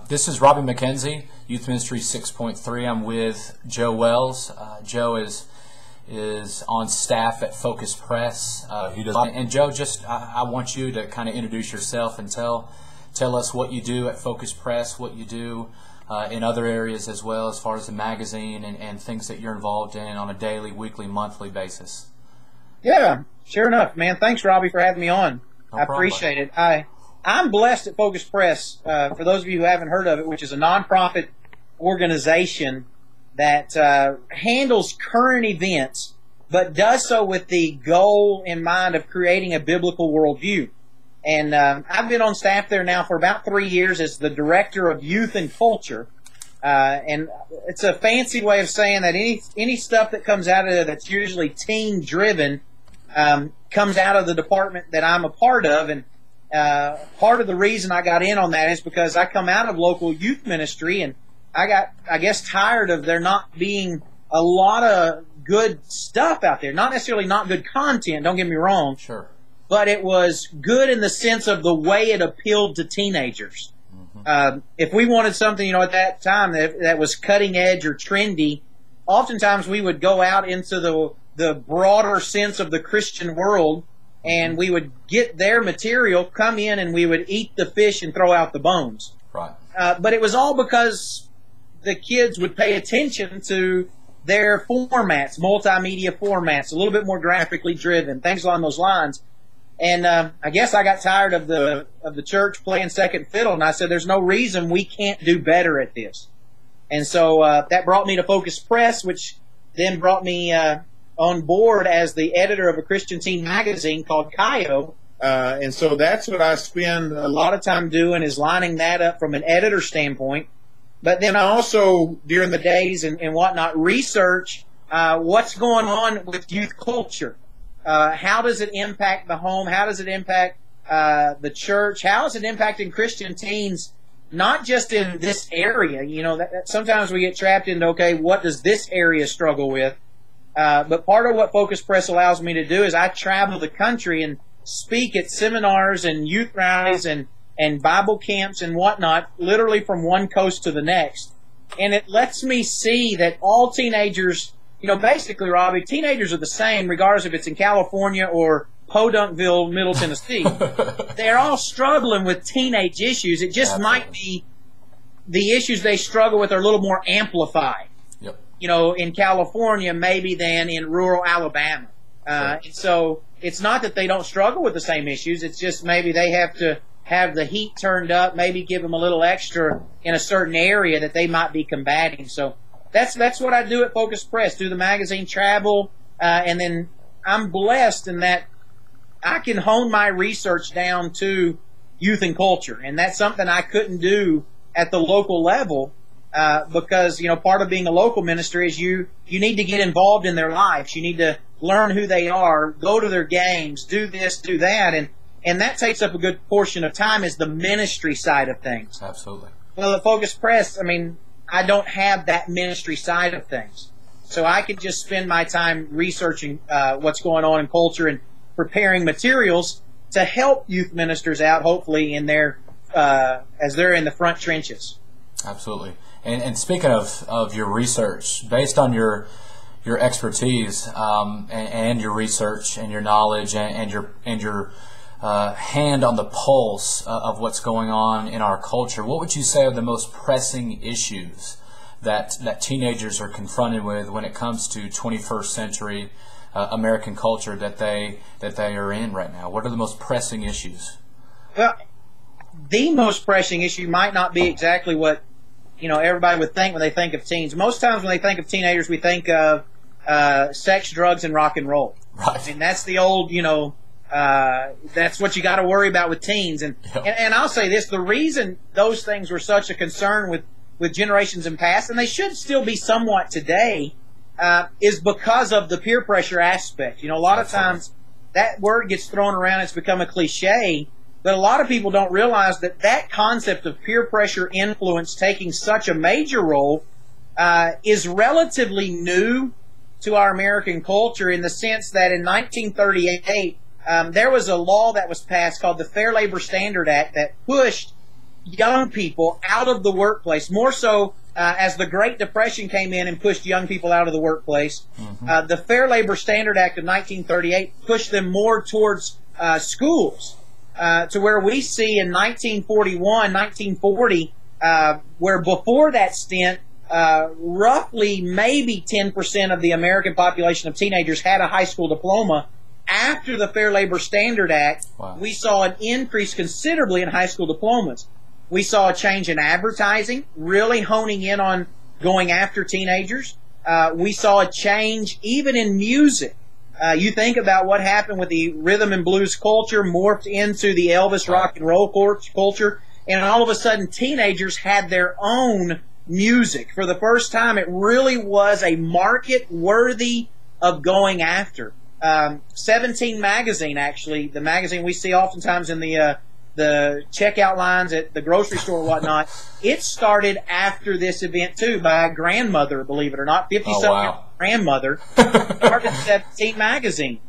This is Robbie McKenzie, Youth Ministry 6.3. I'm with Joe Wells. Joe is on staff at Focus Press. And Joe, just I want you to kind of introduce yourself and tell us what you do at Focus Press, what you do in other areas as well, as far as the magazine and things that you're involved in on a daily, weekly, monthly basis. Yeah, sure enough, man. Thanks, Robbie, for having me on. I appreciate it. I'm blessed at Focus Press, for those of you who haven't heard of it, which is a nonprofit organization that handles current events, but does so with the goal in mind of creating a biblical worldview. And I've been on staff there now for about 3 years as the director of youth and culture. And it's a fancy way of saying that any stuff that comes out of there that's usually teen-driven comes out of the department that I'm a part of. And part of the reason I got in on that is because I come out of local youth ministry, and I got, I guess, tired of there not being a lot of good stuff out there. Not necessarily not good content, don't get me wrong. Sure. But it was good in the sense of the way it appealed to teenagers. Mm-hmm. If we wanted something, at that time that was cutting edge or trendy, oftentimes we would go out into the broader sense of the Christian world, and we would get their material, come in, and we would eat the fish and throw out the bones. Right. But it was all because the kids would pay attention to their formats, multimedia formats, a little bit more graphically driven, things along those lines. And I guess I got tired of the church playing second fiddle, and I said, there's no reason we can't do better at this. And so that brought me to Focus Press, which then brought me on board as the editor of a Christian teen magazine called Kaio. And so that's what I spend a lot of time doing, is lining that up from an editor standpoint. But then I also, during the days and whatnot, research what's going on with youth culture. How does it impact the home? How does it impact the church? How is it impacting Christian teens, not just in this area? Sometimes we get trapped into, okay, what does this area struggle with? But part of what Focus Press allows me to do is I travel the country and speak at seminars and youth rallies and Bible camps and whatnot, literally from one coast to the next. And it lets me see that all teenagers, basically, Robbie, teenagers are the same regardless if it's in California or Podunkville, Middle Tennessee. They're all struggling with teenage issues. It just might be the issues they struggle with are a little more amplified. Yep. In California maybe than in rural Alabama. And so it's not that they don't struggle with the same issues. It's just maybe they have to have the heat turned up, maybe give them a little extra in a certain area that they might be combating. So that's what I do at Focus Press, do the magazine, travel, and then I'm blessed in that I can hone my research down to youth and culture. And that's something I couldn't do at the local level because, part of being a local minister is you need to get involved in their lives. You need to learn who they are, go to their games, do this, do that. And that takes up a good portion of time, is the ministry side of things. Absolutely. Well, at Focus Press, I don't have that ministry side of things. So I could just spend my time researching what's going on in culture and preparing materials to help youth ministers out, hopefully, in their as they're in the front trenches. Absolutely. And speaking of your research, based on your expertise and your research and your knowledge and your hand on the pulse of what's going on in our culture, what would you say are the most pressing issues that teenagers are confronted with when it comes to 21st century American culture that they are in right now? What are the most pressing issues? Well, the most pressing issue might not be exactly what everybody would think when they think of teens. Most times when they think of teenagers, we think of sex, drugs, and rock and roll. Right. And that's the old, that's what you got to worry about with teens. And I'll say this, the reason those things were such a concern with generations in past, and they should still be somewhat today, is because of the peer pressure aspect. A lot of times that word gets thrown around, it's become a cliche, but a lot of people don't realize that concept of peer pressure influence taking such a major role is relatively new to our American culture, in the sense that in 1938, there was a law that was passed called the Fair Labor Standard Act that pushed young people out of the workplace, more so as the Great Depression came in and pushed young people out of the workplace. The Fair Labor Standard Act of 1938 pushed them more towards schools, to where we see in 1941, 1940, where before that stint, roughly maybe 10% of the American population of teenagers had a high school diploma. After the Fair Labor Standard Act, we saw an increase considerably in high school diplomas. We saw a change in advertising, really honing in on going after teenagers. We saw a change even in music. You think about what happened with the rhythm and blues culture morphed into the Elvis rock and roll culture, and all of a sudden teenagers had their own music. For the first time, it really was a market worthy of going after. 17 magazine, actually, the magazine we see oftentimes in the checkout lines at the grocery store and whatnot, it started after this event too, by a grandmother, believe it or not, 50-something grandmother, started 17 magazine.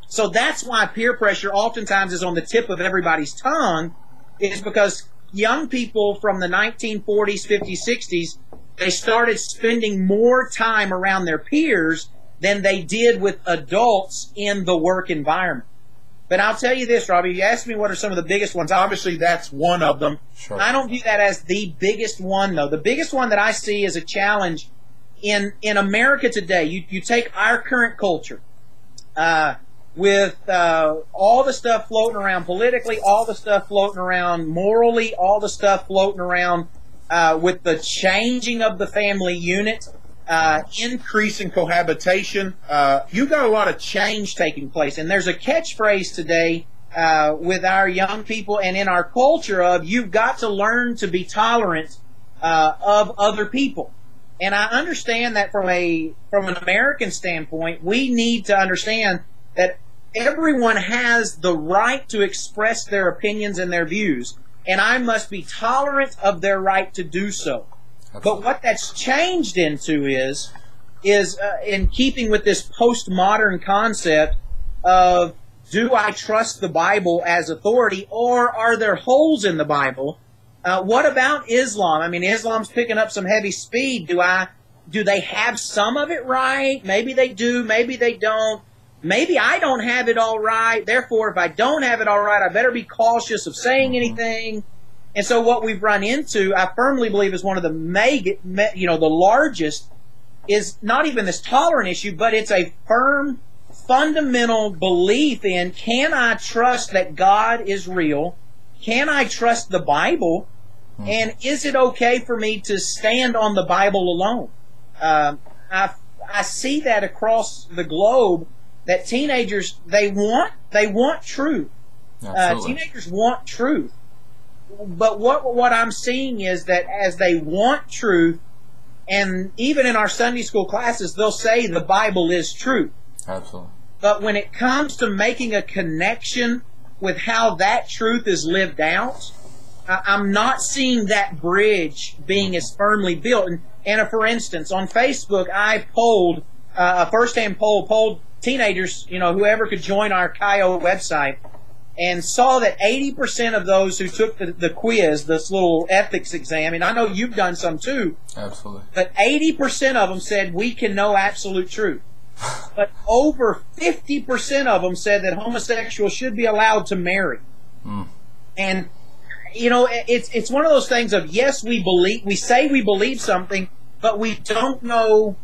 So that's why peer pressure oftentimes is on the tip of everybody's tongue, is because young people from the 1940s, 50s, 60s, they started spending more time around their peers than they did with adults in the work environment. But I'll tell you this, Robbie, you asked me what are some of the biggest ones. Obviously, that's one of them. Sure. I don't view that as the biggest one, though. The biggest one that I see as a challenge in America today, you take our current culture, with all the stuff floating around politically, all the stuff floating around morally, all the stuff floating around with the changing of the family unit, increase in cohabitation. You got a lot of change taking place, and there's a catchphrase today with our young people and in our culture of you've got to learn to be tolerant of other people. And I understand that from an American standpoint, we need to understand that everyone has the right to express their opinions and their views, and I must be tolerant of their right to do so. But what that's changed into is in keeping with this postmodern concept of, do I trust the Bible as authority, or are there holes in the Bible? What about Islam? I mean, Islam's picking up some heavy speed. Do they have some of it right? Maybe they do, maybe they don't. Maybe I don't have it all right. Therefore, if I don't have it all right, I better be cautious of saying anything. And so what we've run into, I firmly believe, is one of the the largest, is not even this tolerant issue, but it's a firm, fundamental belief in, can I trust that God is real? Can I trust the Bible? And is it okay for me to stand on the Bible alone? I see that across the globe, that teenagers, they want truth. Teenagers want truth. But what I'm seeing is that as they want truth, and even in our Sunday school classes, they'll say the Bible is truth. Absolutely. But when it comes to making a connection with how that truth is lived out, I'm not seeing that bridge being as firmly built. And for instance, on Facebook, I polled a first-hand polled teenagers, whoever could join our KIO website, and saw that 80% of those who took the quiz, this little ethics exam, and I know you've done some too. Absolutely. But 80% of them said we can know absolute truth. But over 50% of them said that homosexuals should be allowed to marry. And it's one of those things of, yes, we say we believe something, but we don't know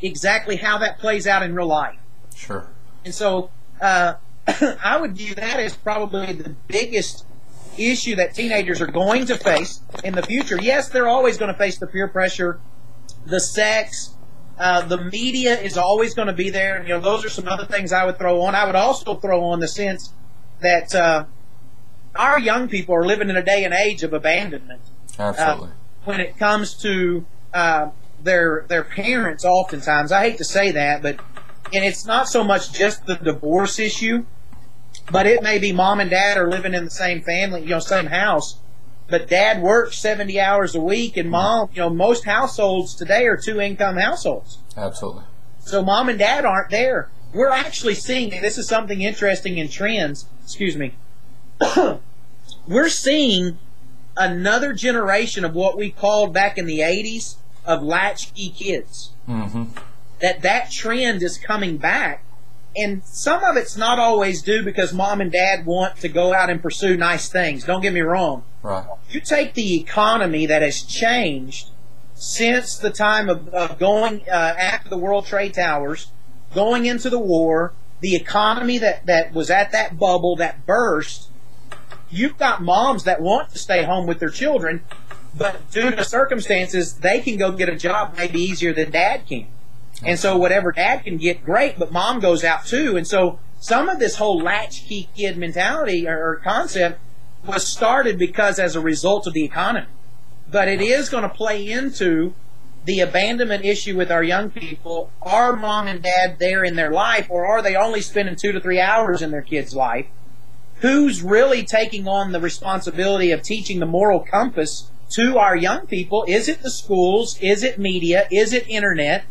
exactly how that plays out in real life. Sure. And so I would view that as probably the biggest issue that teenagers are going to face in the future. Yes, they're always going to face the peer pressure, the sex, the media is always going to be there. Those are some other things I would throw on. I would also throw on the sense that our young people are living in a day and age of abandonment. Absolutely. When it comes to their parents, oftentimes, I hate to say that, and it's not so much just the divorce issue, but it may be mom and dad are living in the same family, same house, but dad works 70 hours a week, and mom, most households today are two-income households. Absolutely. So mom and dad aren't there. We're actually seeing, and this is something interesting in trends, we're seeing another generation of what we called back in the 80s of latchkey kids. Mm-hmm. That trend is coming back. And some of it's not always due because mom and dad want to go out and pursue nice things. Don't get me wrong. Right. You take the economy that has changed since the time of going after the World Trade Towers, going into the war, the economy that was at that bubble that burst. You've got moms that want to stay home with their children, but due to circumstances, they can go get a job maybe easier than dad can. And so whatever dad can get, great, but mom goes out too. And so some of this whole latchkey kid mentality or concept was started because as a result of the economy. But it is going to play into the abandonment issue with our young people. Are mom and dad there in their life, or are they only spending 2 to 3 hours in their kid's life? Who's really taking on the responsibility of teaching the moral compass to our young people? Is it the schools? Is it media? Is it internet?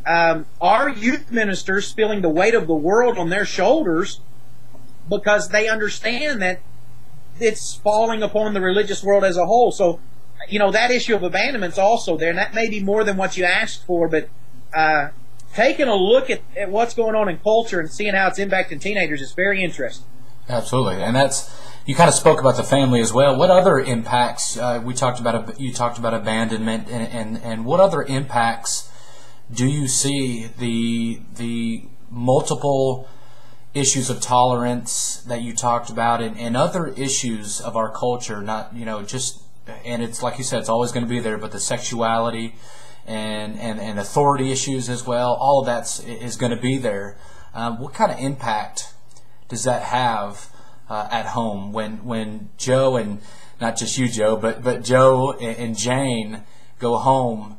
Are youth ministers feeling the weight of the world on their shoulders because they understand that it's falling upon the religious world as a whole? So, that issue of abandonment's also there, and that may be more than what you asked for, but taking a look at what's going on in culture and seeing how it's impacting teenagers is very interesting. Absolutely, and you kind of spoke about the family as well. What other impacts you talked about abandonment, and what other impacts do you see the multiple issues of tolerance that you talked about, and other issues of our culture? Not and it's like you said, it's always going to be there, but the sexuality and authority issues as well. All of that is going to be there. What kind of impact does that have at home when Joe, and not just you, Joe, but Joe and Jane go home?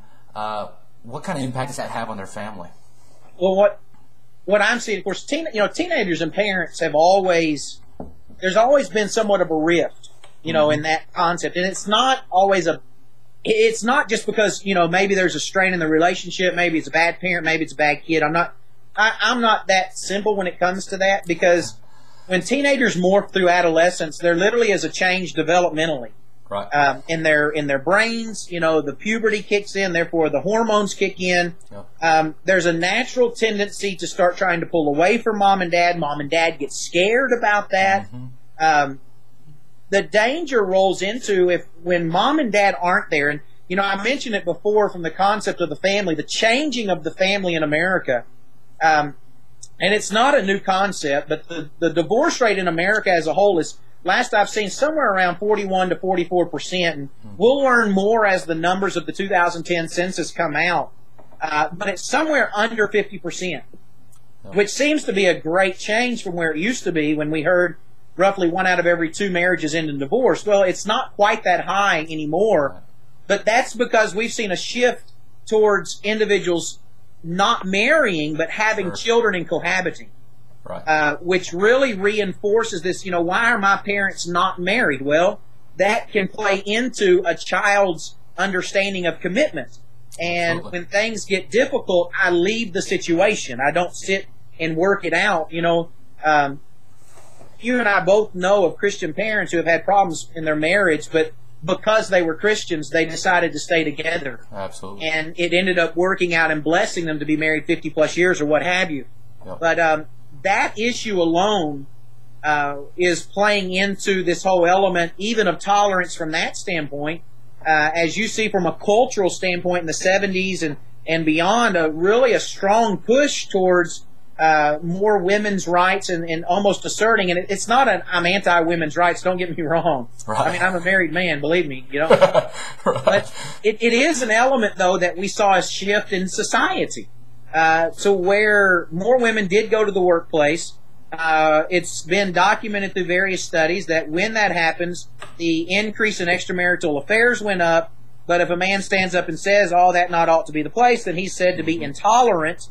What kind of impact does that have on their family? Well, what I'm seeing, of course, teenagers and parents there's always been somewhat of a rift, in that concept. And it's not always it's not just because, maybe there's a strain in the relationship, maybe it's a bad parent, maybe it's a bad kid. I'm not that simple when it comes to that, because when teenagers morph through adolescence, there literally is a change developmentally. Right. In their brains, the puberty kicks in, therefore the hormones kick in. Yep. There's a natural tendency to start trying to pull away from mom and dad. Mom and dad get scared about that. Mm-hmm. The danger rolls into when mom and dad aren't there. And, I mentioned it before from the concept of the family, the changing of the family in America. And it's not a new concept, but the divorce rate in America as a whole is, last I've seen, somewhere around 41 to 44%. And we'll learn more as the numbers of the 2010 census come out. But it's somewhere under 50%, which seems to be a great change from where it used to be when we heard roughly 1 out of every 2 marriages end in divorce. Well, it's not quite that high anymore, but that's because we've seen a shift towards individuals not marrying but having children and cohabiting. Right. Which really reinforces this, why are my parents not married? Well, that can play into a child's understanding of commitment. And Absolutely. When things get difficult, I leave the situation. I don't sit and work it out. You and I both know of Christian parents who have had problems in their marriage, but because they were Christians, they decided to stay together. Absolutely. And it ended up working out and blessing them to be married 50 plus years or what have you. Yep. But that issue alone is playing into this whole element, even of tolerance from that standpoint. As you see from a cultural standpoint in the 70s and beyond, really a strong push towards more women's rights and almost asserting, and it's not I'm anti-women's rights, don't get me wrong. Right. I mean, I'm a married man, believe me, Right. But it is an element, though, that we saw a shift in society. To where more women did go to the workplace. It's been documented through various studies that when that happens, the increase in extramarital affairs went up. But if a man stands up and says, that not ought to be the place, then he's said to be intolerant.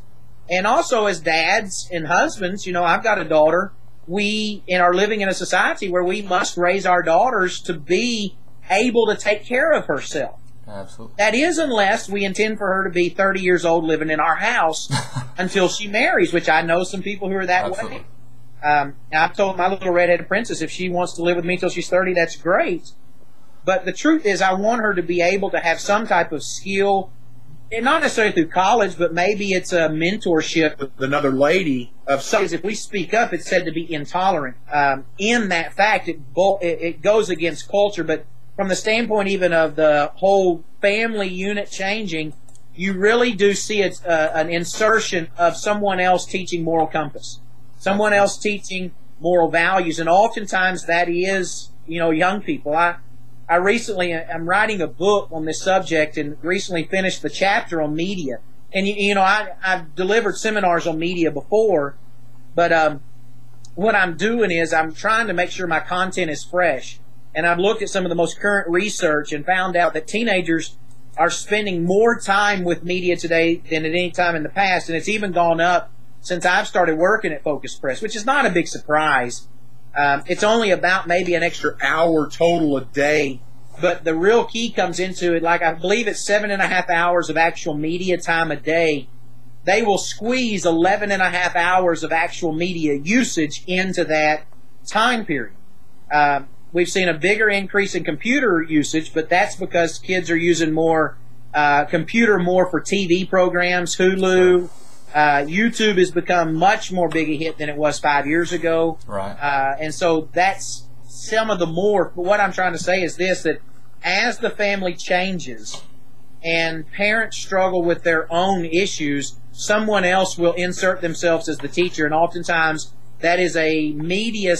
And also as dads and husbands, I've got a daughter. We are living in a society where we must raise our daughters to be able to take care of herself. Absolutely. That is, unless we intend for her to be 30 years old living in our house until she marries, which I know some people who are that Absolutely. Way. I've told my little redheaded princess if she wants to live with me till she's 30, that's great. But the truth is, I want her to be able to have some type of skill, and not necessarily through college, but maybe it's a mentorship with another lady. Of some, if we speak up, it's said to be intolerant. In that fact, it goes against culture. But from the standpoint even of the whole family unit changing, you really do see an insertion of someone else teaching moral compass, someone else teaching moral values, and oftentimes that is, young people. I'm writing a book on this subject and recently finished the chapter on media. And, I've delivered seminars on media before, but what I'm doing is I'm trying to make sure my content is fresh. And I've looked at some of the most current research and found out that teenagers are spending more time with media today than at any time in the past. And it's even gone up since I've started working at Focus Press, which is not a big surprise. It's only about maybe an extra hour total a day. But the real key comes into it, like I believe it's 7.5 hours of actual media time a day. They will squeeze 11.5 hours of actual media usage into that time period. We've seen a bigger increase in computer usage, but that's because kids are using more computer more for TV programs, Hulu. YouTube has become much more big a hit than it was 5 years ago. Right. And so that's some of the more. But what I'm trying to say is this, that as the family changes and parents struggle with their own issues, someone else will insert themselves as the teacher. And oftentimes that is a media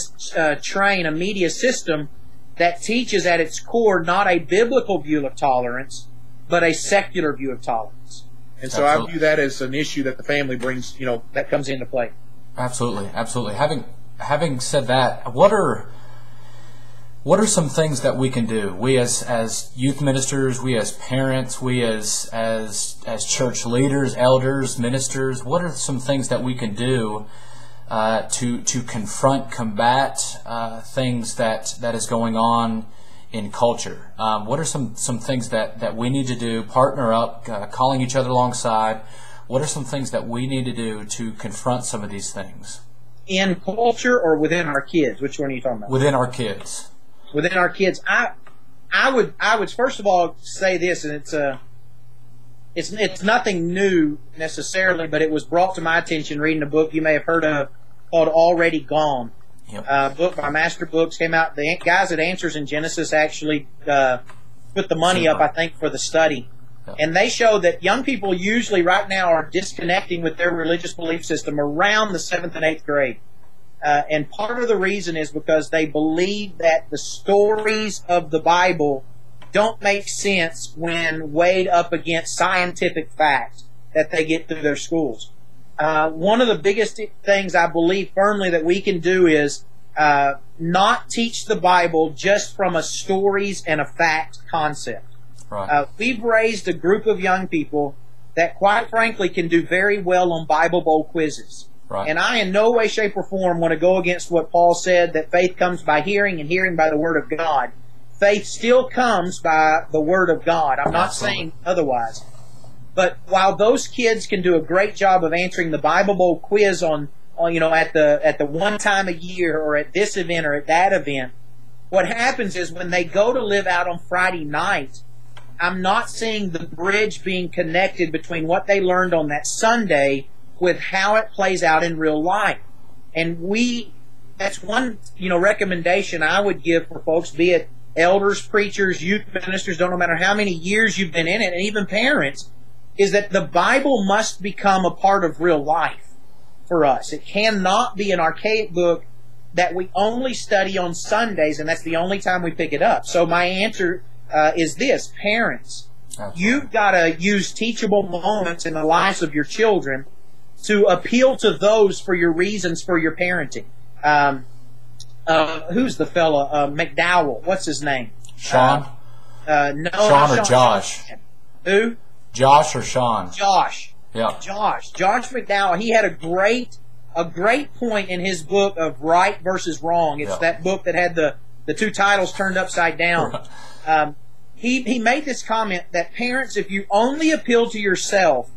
train, a media system that teaches at its core not a biblical view of tolerance, but a secular view of tolerance. And so I view that as an issue that the family brings, that comes into play. Absolutely, absolutely. Having said that, what are some things that we can do? We as youth ministers, we as parents, we as church leaders, elders, ministers, what are some things that we can do to confront, combat things that is going on in culture? What are some things that we need to do? Partner up, calling each other alongside. What are some things that we need to do to confront some of these things? In culture or within our kids? Which one are you talking about? Within our kids. Within our kids, I would first of all say this, and it's nothing new necessarily, but it was brought to my attention reading a book you may have heard of called Already Gone. Yep. Book by Master Books, came out. The guys at Answers in Genesis actually put the money up, I think, for the study. Yep. And they show that young people usually right now are disconnecting with their religious belief system around the 7th and 8th grade. And part of the reason is because they believe that the stories of the Bible don't make sense when weighed up against scientific facts that they get through their schools. One of the biggest things I believe firmly that we can do is not teach the Bible just from a stories and a fact concept. Right. We've raised a group of young people that quite frankly can do very well on Bible Bowl quizzes. Right. And I in no way, shape, or form want to go against what Paul said, that faith comes by hearing and hearing by the Word of God. Faith still comes by the Word of God. I'm not saying otherwise. But while those kids can do a great job of answering the Bible Bowl quiz on at the one time a year or at this event or at that event, what happens is when they go to live out on Friday night, I'm not seeing the bridge being connected between what they learned on that Sunday with how it plays out in real life. And that's one, recommendation I would give for folks, be it elders, preachers, youth ministers, don't no matter how many years you've been in it, and even parents, is that the Bible must become a part of real life for us. It cannot be an archaic book that we only study on Sundays, and that's the only time we pick it up. So my answer is this: parents, you've got to use teachable moments in the lives of your children to appeal to those for your reasons for your parenting. Who's the fella? McDowell. What's his name? Sean? No. Sean or Josh? Who? Josh or Sean? Josh. Yeah. Josh McDowell. He had a great point in his book of right versus wrong. It's that book that had the two titles turned upside down. He made this comment that parents, if you only appeal to yourself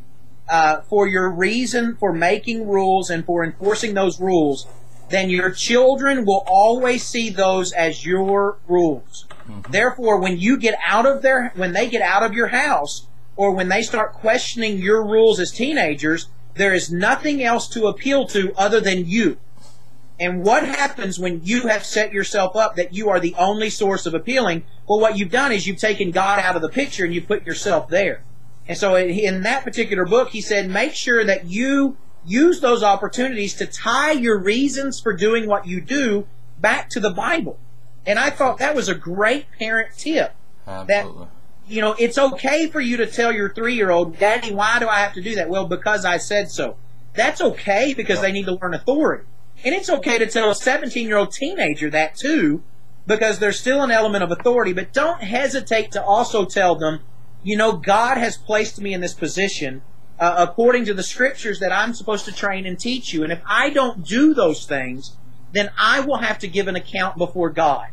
for your reason for making rules and for enforcing those rules, then your children will always see those as your rules. Therefore, when they get out of your house, or when they start questioning your rules as teenagers, there is nothing else to appeal to other than you. And what happens when you have set yourself up that you are the only source of appealing? Well, what you've done is you've taken God out of the picture and you put yourself there. And so in that particular book, he said, make sure that you use those opportunities to tie your reasons for doing what you do back to the Bible. And I thought that was a great parent tip. Absolutely. That, it's okay for you to tell your 3-year-old, Daddy, why do I have to do that? Well, because I said so. That's okay because they need to learn authority. And it's okay to tell a 17-year-old teenager that too, because there's still an element of authority. But don't hesitate to also tell them, God has placed me in this position according to the scriptures that I'm supposed to train and teach you. And if I don't do those things, then I will have to give an account before God.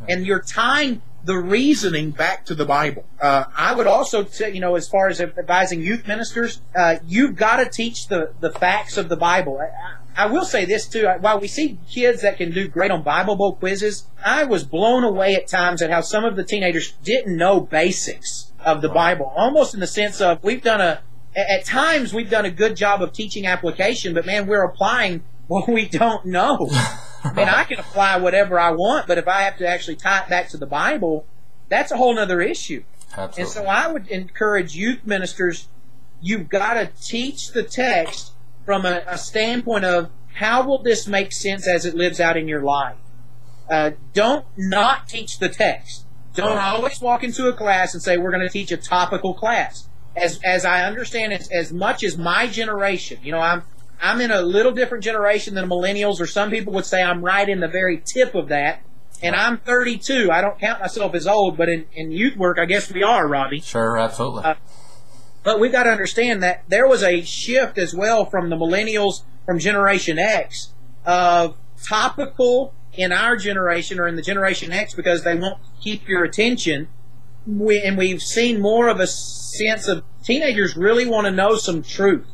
And you're tying the reasoning back to the Bible. I would also say, as far as advising youth ministers, you've got to teach the facts of the Bible. I will say this too. While we see kids that can do great on Bible Bowl quizzes, I was blown away at times at how some of the teenagers didn't know basics of the Bible. Almost in the sense of at times we've done a good job of teaching application, but man, we're applying what we don't know. I mean, I can apply whatever I want, but if I have to actually tie it back to the Bible, that's a whole other issue. Absolutely. And so I would encourage youth ministers, you've got to teach the text from a standpoint of how will this make sense as it lives out in your life. Don't not teach the text. Don't always walk into a class and say, we're going to teach a topical class. As I understand it, as much as my generation, I'm in a little different generation than millennials, or some people would say I'm right in the very tip of that. And I'm 32. I don't count myself as old, but in youth work, I guess we are, Robbie. Sure, absolutely. But we've got to understand that there was a shift as well from the millennials, from Generation X, of topical in our generation or in the Generation X because they won't keep your attention. And we've seen more of a sense of teenagers really want to know some truth.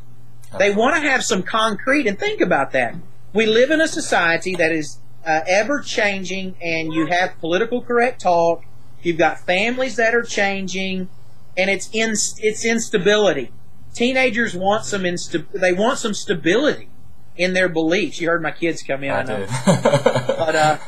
They want to have some concrete. And think about that. We live in a society that is ever-changing, and you have political correct talk. You've got families that are changing, and it's instability. Teenagers want they want some stability in their beliefs. You heard my kids come in. I know. But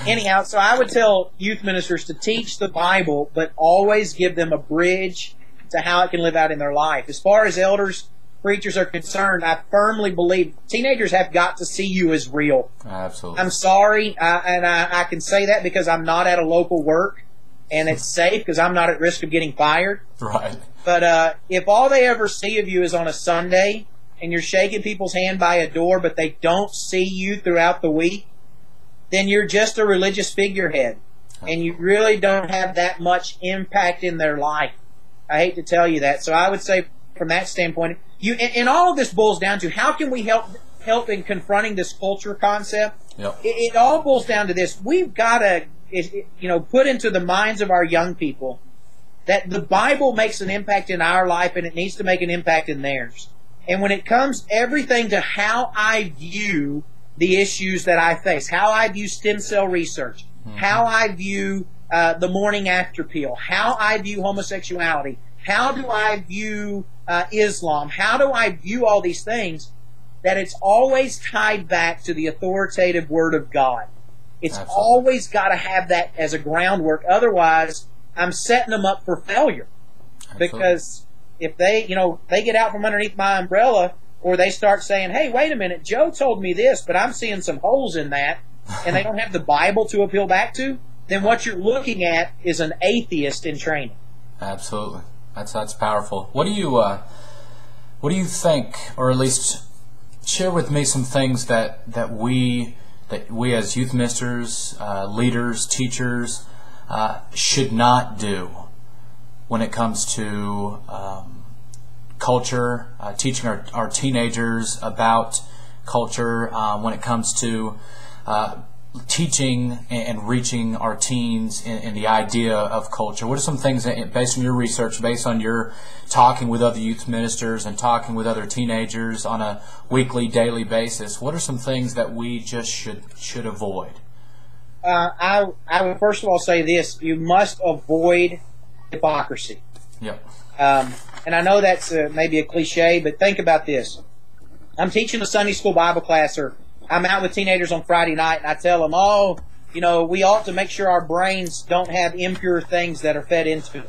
anyhow, so I would tell youth ministers to teach the Bible, but always give them a bridge to how it can live out in their life. As far as elders, preachers are concerned, I firmly believe teenagers have got to see you as real. Absolutely. I'm sorry, and I can say that because I'm not at a local work, and it's safe because I'm not at risk of getting fired. Right. But if all they ever see of you is on a Sunday, and you're shaking people's hand by a door, but they don't see you throughout the week, then you're just a religious figurehead, and you really don't have that much impact in their life. I hate to tell you that. So I would say from that standpoint, and all of this boils down to how can we help in confronting this culture concept? Yep. It all boils down to this. We've got to put into the minds of our young people that the Bible makes an impact in our life, and it needs to make an impact in theirs. And when it comes everything to how I view the issues that I face, how I view stem cell research, how I view the morning after pill, how I view homosexuality, how do I view Islam, how do I view all these things, that it's always tied back to the authoritative Word of God. It's Absolutely. Always got to have that as a groundwork. Otherwise, I'm setting them up for failure. Absolutely. Because if they get out from underneath my umbrella, or they start saying, hey, wait a minute, Joe told me this, but I'm seeing some holes in that, and they don't have the Bible to appeal back to, then what you're looking at is an atheist in training. Absolutely. That's powerful. What do you think, or at least share with me some things that we as youth ministers, leaders, teachers should not do when it comes to culture, teaching our teenagers about culture, when it comes to teaching and reaching our teens in the idea of culture. What are some things that, based on your research, based on your talking with other youth ministers and talking with other teenagers on a weekly, daily basis, what are some things that we just should avoid? I would first of all say this: you must avoid hypocrisy. Yep. And I know that's maybe a cliche, but think about this. I'm teaching a Sunday school Bible class, or I'm out with teenagers on Friday night, and I tell them, we ought to make sure our brains don't have impure things that are fed into them.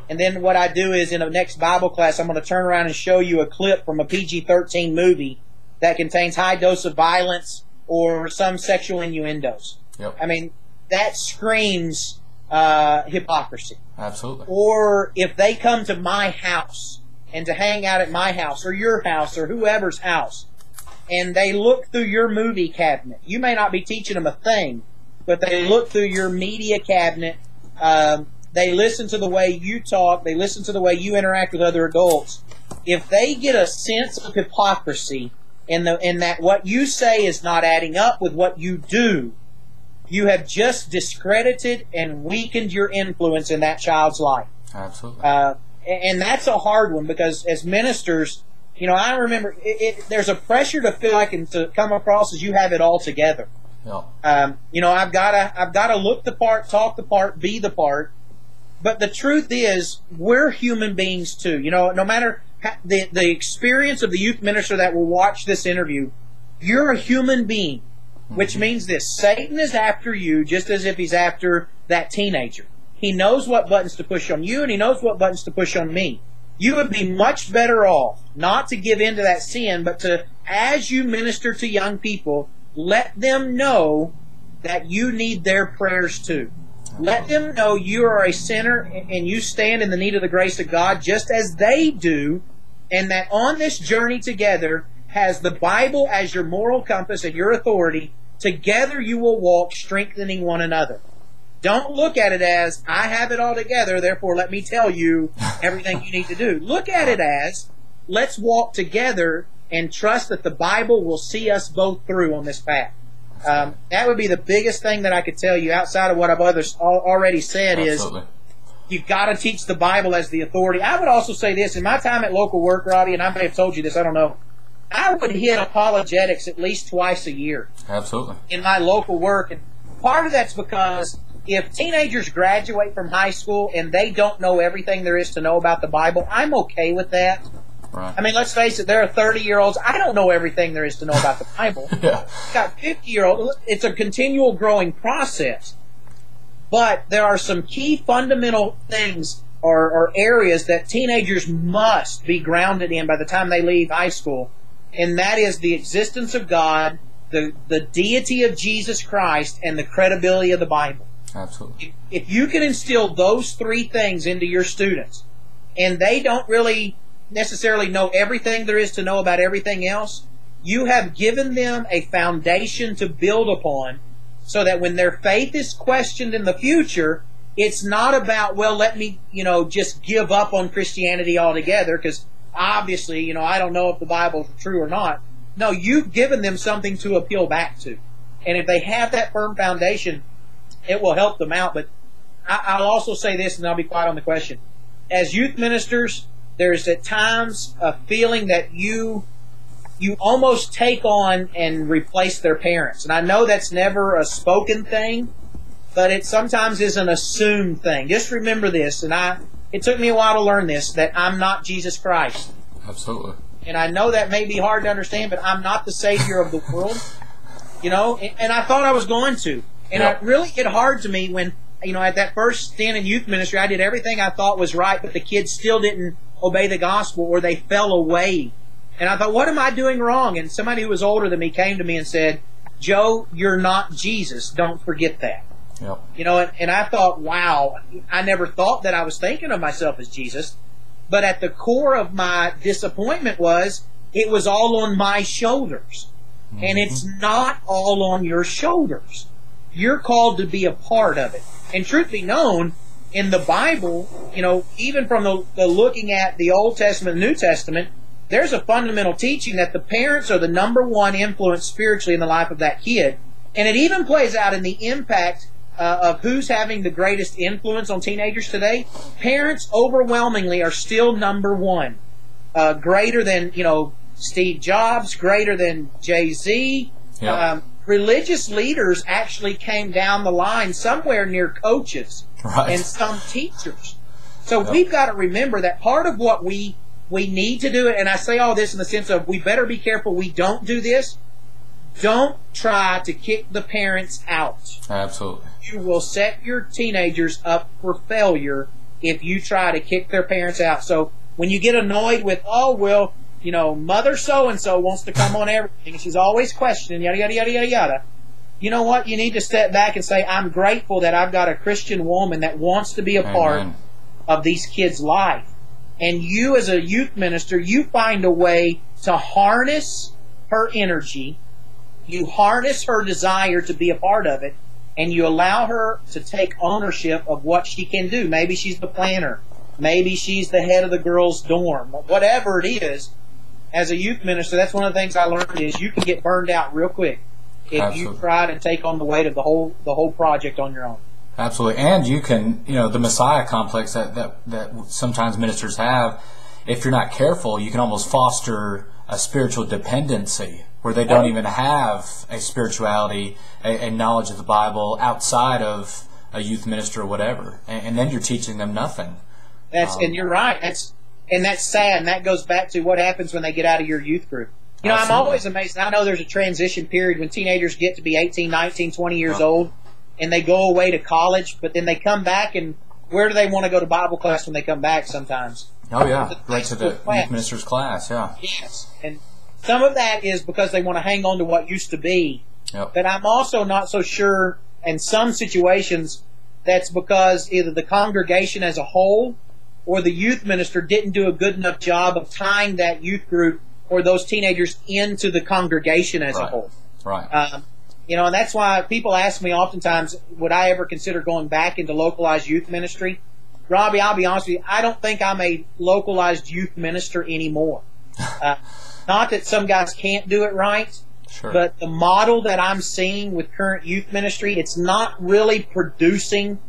And then what I do is in the next Bible class, I'm going to turn around and show you a clip from a PG-13 movie that contains high dose of violence or some sexual innuendos. Yep. I mean, that screams hypocrisy. Absolutely. Or if they come to my house and to hang out at my house or your house or whoever's house, and they look through your movie cabinet, you may not be teaching them a thing, but they look through your media cabinet, they listen to the way you talk, they listen to the way you interact with other adults. If they get a sense of hypocrisy in that what you say is not adding up with what you do, you have just discredited and weakened your influence in that child's life. Absolutely. And that's a hard one, because as ministers, I remember there's a pressure to feel like and to come across as you have it all together. Yeah. I've got to look the part, talk the part, be the part. But the truth is, we're human beings too. No matter the experience of the youth minister that will watch this interview, you're a human being. Which means this: Satan is after you just as if he's after that teenager. He knows what buttons to push on you, and he knows what buttons to push on me. You would be much better off not to give in to that sin, but to, as you minister to young people, let them know that you need their prayers too. Let them know you are a sinner and you stand in the need of the grace of God just as they do, and that on this journey together, has the Bible as your moral compass and your authority. Together you will walk, strengthening one another. Don't look at it as, I have it all together, therefore let me tell you everything you need to do. Look at it as, let's walk together and trust that the Bible will see us both through on this path. That would be the biggest thing that I could tell you outside of what I've already said. Absolutely. Is you've got to teach the Bible as the authority. I would also say this, in my time at local work, Robbie, and I may have told you this, I don't know, I would hit apologetics at least twice a year. Absolutely. In my local work. And part of that's because if teenagers graduate from high school and they don't know everything there is to know about the Bible, I'm okay with that. Right. I mean, let's face it, there are 30-year-olds. I don't know everything there is to know about the Bible. Yeah. Got 50-year-olds. It's a continual growing process. But there are some key fundamental things or areas that teenagers must be grounded in by the time they leave high school. And that is the existence of God, the deity of Jesus Christ, and the credibility of the Bible. Absolutely. If you can instill those three things into your students, and they don't really necessarily know everything there is to know about everything else, you have given them a foundation to build upon, so that when their faith is questioned in the future, it's not about, well, let me, just give up on Christianity altogether, because obviously, I don't know if the Bible is true or not. No, you've given them something to appeal back to. And if they have that firm foundation, it will help them out. But I'll also say this, and I'll be quiet on the question. As youth ministers, there's at times a feeling that you almost take on and replace their parents. And I know that's never a spoken thing, but it sometimes is an assumed thing. Just remember this, and it took me a while to learn this, that I'm not Jesus Christ. Absolutely. And I know that may be hard to understand, but I'm not the Savior of the world. And I thought I was going to. And Yep. it really hit hard to me when, at that first stint in youth ministry, I did everything I thought was right, but the kids still didn't obey the gospel, or they fell away. And I thought, what am I doing wrong? And somebody who was older than me came to me and said, Joe, you're not Jesus. Don't forget that. Yep. And I thought, wow, I never thought that I was thinking of myself as Jesus. But at the core of my disappointment it was all on my shoulders. Mm-hmm. And it's not all on your shoulders. You're called to be a part of it. And truth be known, in the Bible, even from the looking at the Old Testament and New Testament, there's a fundamental teaching that the parents are the number one influence spiritually in the life of that kid. And it even plays out in the impact of who's having the greatest influence on teenagers today. Parents overwhelmingly are still number one. Greater than, Steve Jobs, greater than Jay-Z, Yep. religious leaders actually came down the line somewhere near coaches and some teachers. So we've got to remember that part of what we need to do, and I say all this in the sense of we better be careful we don't do this. Don't try to kick the parents out. Absolutely. You will set your teenagers up for failure if you try to kick their parents out. So when you get annoyed with, oh, well, you know, mother so-and-so wants to come on everything, she's always questioning, yada, yada, yada, yada, yada. You know what? You need to step back and say, I'm grateful that I've got a Christian woman that wants to be a part of these kids' life. And you as a youth minister, you find a way to harness her energy, you harness her desire to be a part of it, and you allow her to take ownership of what she can do. Maybe she's the planner. Maybe she's the head of the girls' dorm. Whatever it is, as a youth minister, that's one of the things I learned is you can get burned out real quick if you try to take on the weight of the whole project on your own. Absolutely. And you can, you know, the Messiah complex that sometimes ministers have, if you're not careful, you can almost foster a spiritual dependency where they don't even have a spirituality, a knowledge of the Bible outside of a youth minister or whatever. And then you're teaching them nothing. And you're right. That's sad. And that goes back to what happens when they get out of your youth group. You know, I'm always amazed. I know there's a transition period when teenagers get to be 18, 19, 20 years old, and they go away to college, but then they come back, and where do they want to go to Bible class when they come back sometimes? Oh, yeah. Right to the youth minister's class, yeah. Yes. And some of that is because they want to hang on to what used to be. Yep. But I'm also not so sure, in some situations, that's because either the congregation as a whole or the youth minister didn't do a good enough job of tying that youth group or those teenagers into the congregation as a whole. Right. You know, and that's why people ask me oftentimes, would I ever consider going back into localized youth ministry? Robbie, I'll be honest with you, I don't think I'm a localized youth minister anymore. Not that some guys can't do it right, but the model that I'm seeing with current youth ministry, it's not really producing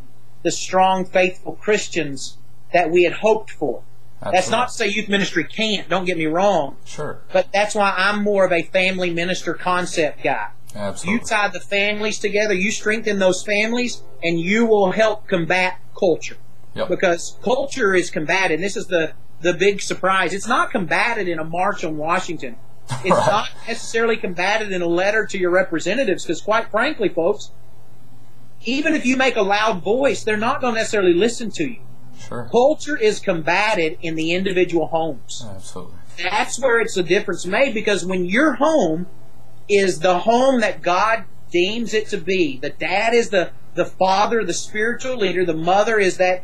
the strong, faithful Christians that we had hoped for. Absolutely. That's not to say youth ministry can't, don't get me wrong. Sure. But that's why I'm more of a family minister concept guy. Absolutely. You tie the families together, you strengthen those families, and you will help combat culture. Yep. Because culture is combated, and this is the big surprise. It's not combated in a march on Washington. It's not necessarily combated in a letter to your representatives, because quite frankly, folks, even if you make a loud voice, they're not going to necessarily listen to you. Sure. Culture is combated in the individual homes. Absolutely. That's where it's a difference made, because when your home is the home that God deems it to be, the dad is the father, the spiritual leader, the mother is that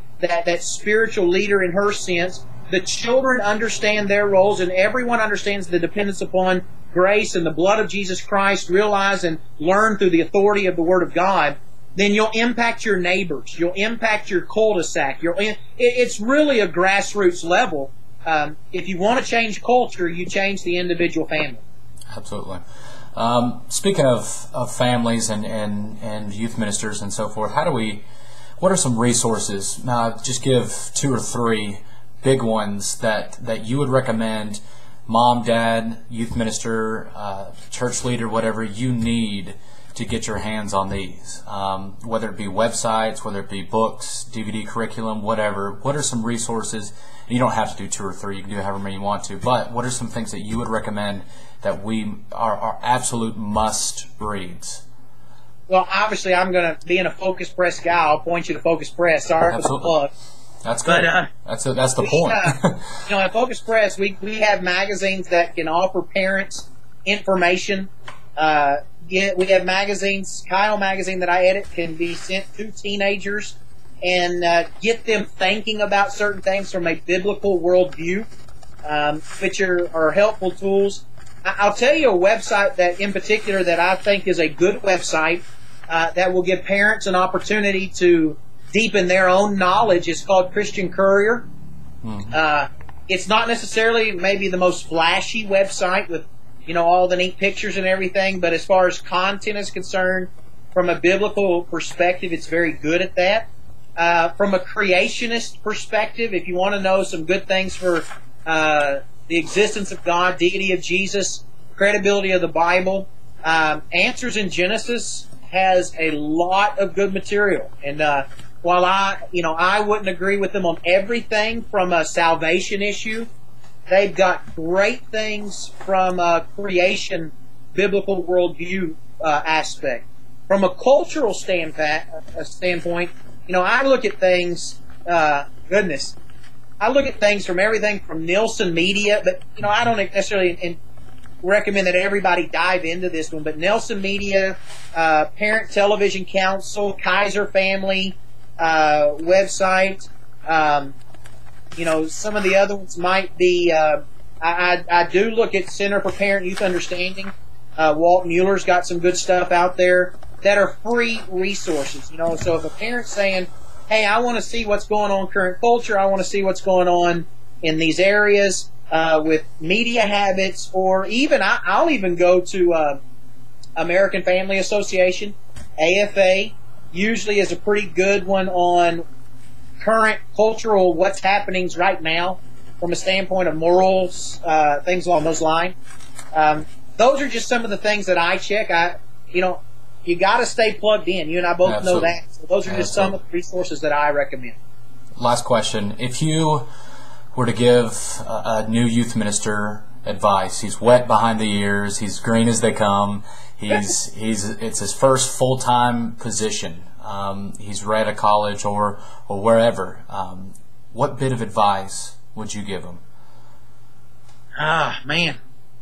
spiritual leader in her sense, the children understand their roles, and everyone understands the dependence upon grace and the blood of Jesus Christ, realize and learn through the authority of the Word of God, then you'll impact your neighbors. You'll impact your cul-de-sac. It's really a grassroots level. If you want to change culture, you change the individual family. Absolutely. Speaking of families and youth ministers and so forth, what are some resources? Just give 2 or 3 big ones that you would recommend mom, dad, youth minister, church leader, whatever you need to get your hands on these, whether it be websites, whether it be books, DVD curriculum, whatever. What are some resources? You don't have to do 2 or 3. You can do however many you want to. But what are some things that you would recommend that we are absolute must reads? Well, obviously, I'm going to, being a Focus Press guy, I'll point you to Focus Press. Sorry for the plug. That's good. That's the point. At Focus Press, we have magazines that can offer parents information. We have magazines. Kyle magazine that I edit can be sent to teenagers and get them thinking about certain things from a biblical worldview, which are helpful tools. I'll tell you a website that, in particular, that I think is a good website that will give parents an opportunity to deepen their own knowledge. It's called Christian Courier. Mm-hmm. It's not necessarily maybe the most flashy website with all the neat pictures and everything, but as far as content is concerned, from a biblical perspective, it's very good at that. From a creationist perspective, if you want to know some good things for the existence of God, deity of Jesus, credibility of the Bible, Answers in Genesis has a lot of good material, and while I wouldn't agree with them on everything from a salvation issue, they've got great things from a creation biblical worldview aspect. From a cultural standpoint, I look at things. I look at things from everything from Nielsen Media, but I don't necessarily recommend that everybody dive into this one. But Nielsen Media, Parent Television Council, Kaiser Family website. Some of the other ones might be. I do look at Center for Parent Youth Understanding. Walt Mueller's got some good stuff out there that are free resources. So if a parent's saying, hey, I want to see what's going on in current culture, I want to see what's going on in these areas with media habits, or even I'll even go to American Family Association, AFA, usually is a pretty good one on current cultural what's happening right now from a standpoint of morals, things along those lines. Those are just some of the things that I check. You got to stay plugged in. You and I both Absolutely. know that. So those are just some of the resources that I recommend. Last question. If you were to give a new youth minister advice, he's wet behind the ears, he's green as they come, it's his first full-time position, he's right at college or wherever, what bit of advice would you give him? Man.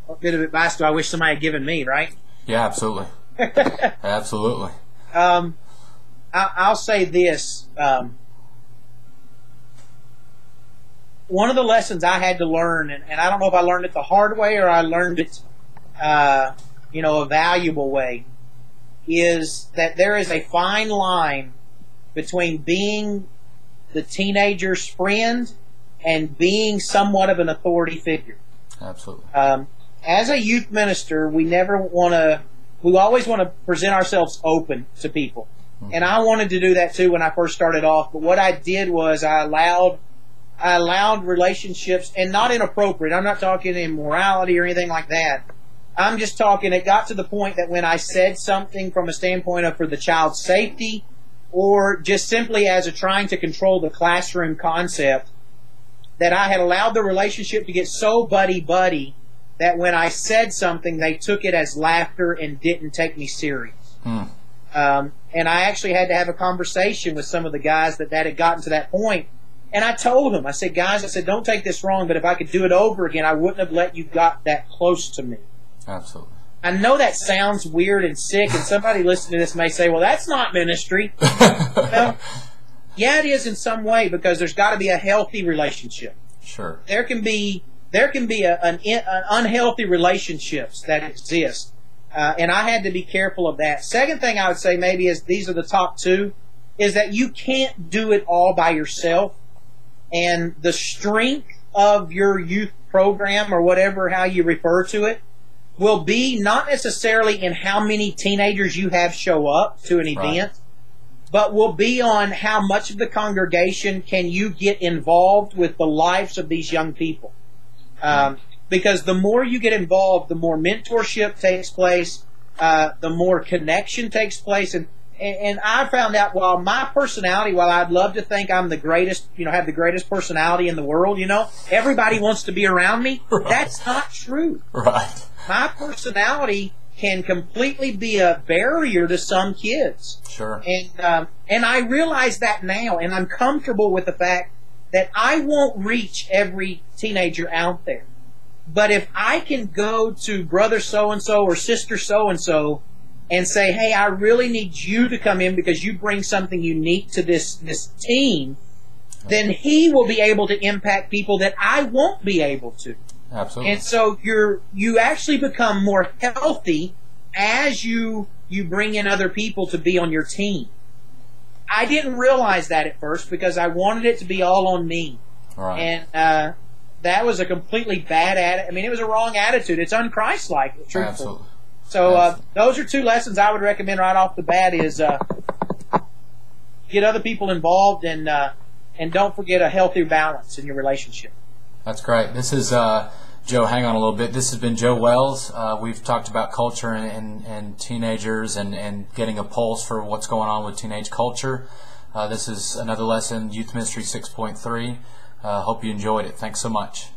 What bit of advice do I wish somebody had given me, right? Yeah, absolutely. Absolutely. I'll say this. One of the lessons I had to learn, and I don't know if I learned it the hard way or I learned it, a valuable way, is that there is a fine line between being the teenager's friend and being somewhat of an authority figure. Absolutely. As a youth minister, we always want to present ourselves open to people. Mm-hmm. And I wanted to do that too when I first started off. But what I did was I allowed relationships, and not inappropriate. I'm not talking immorality or anything like that. I'm just talking, it got to the point that when I said something from a standpoint of for the child's safety, or just simply as a trying to control the classroom concept, that I had allowed the relationship to get so buddy-buddy that when I said something, they took it as laughter and didn't take me serious. And I actually had to have a conversation with some of the guys that had gotten to that point. And I told them, I said, guys, don't take this wrong, but if I could do it over again, I wouldn't have let you got that close to me. Absolutely. I know that sounds weird and sick, and somebody listening to this may say, well, that's not ministry. Well, yeah, it is in some way, because there's got to be a healthy relationship. Sure. There can be an unhealthy relationships that exist, and I had to be careful of that. Second thing I would say maybe is, these are the top two, is that you can't do it all by yourself, and the strength of your youth program, or how you refer to it, will be not necessarily in how many teenagers you have show up to an event, but will be on how much of the congregation can you get involved with the lives of these young people. Because the more you get involved, the more mentorship takes place, the more connection takes place. And I found out, while I'd love to think I'm the greatest, have the greatest personality in the world, everybody wants to be around me. Right. That's not true. Right. My personality can completely be a barrier to some kids. Sure. And I realize that now, and I'm comfortable with the fact that I won't reach every teenager out there. But if I can go to brother so-and-so or sister so-and-so and say, hey, I really need you to come in because you bring something unique to this team, then he will be able to impact people that I won't be able to. Absolutely. And so you actually become more healthy as you bring in other people to be on your team. I didn't realize that at first because I wanted it to be all on me. Right. And that was a completely bad attitude. I mean, it was a wrong attitude. It's un-Christ-like, truthfully. Absolutely. So those are two lessons I would recommend right off the bat: is get other people involved, and don't forget a healthy balance in your relationship. That's great. This has Joe, hang on a little bit. This has been Joe Wells. We've talked about culture and teenagers and getting a pulse for what's going on with teenage culture. This is another lesson, Youth Ministry 6.3. Hope you enjoyed it. Thanks so much.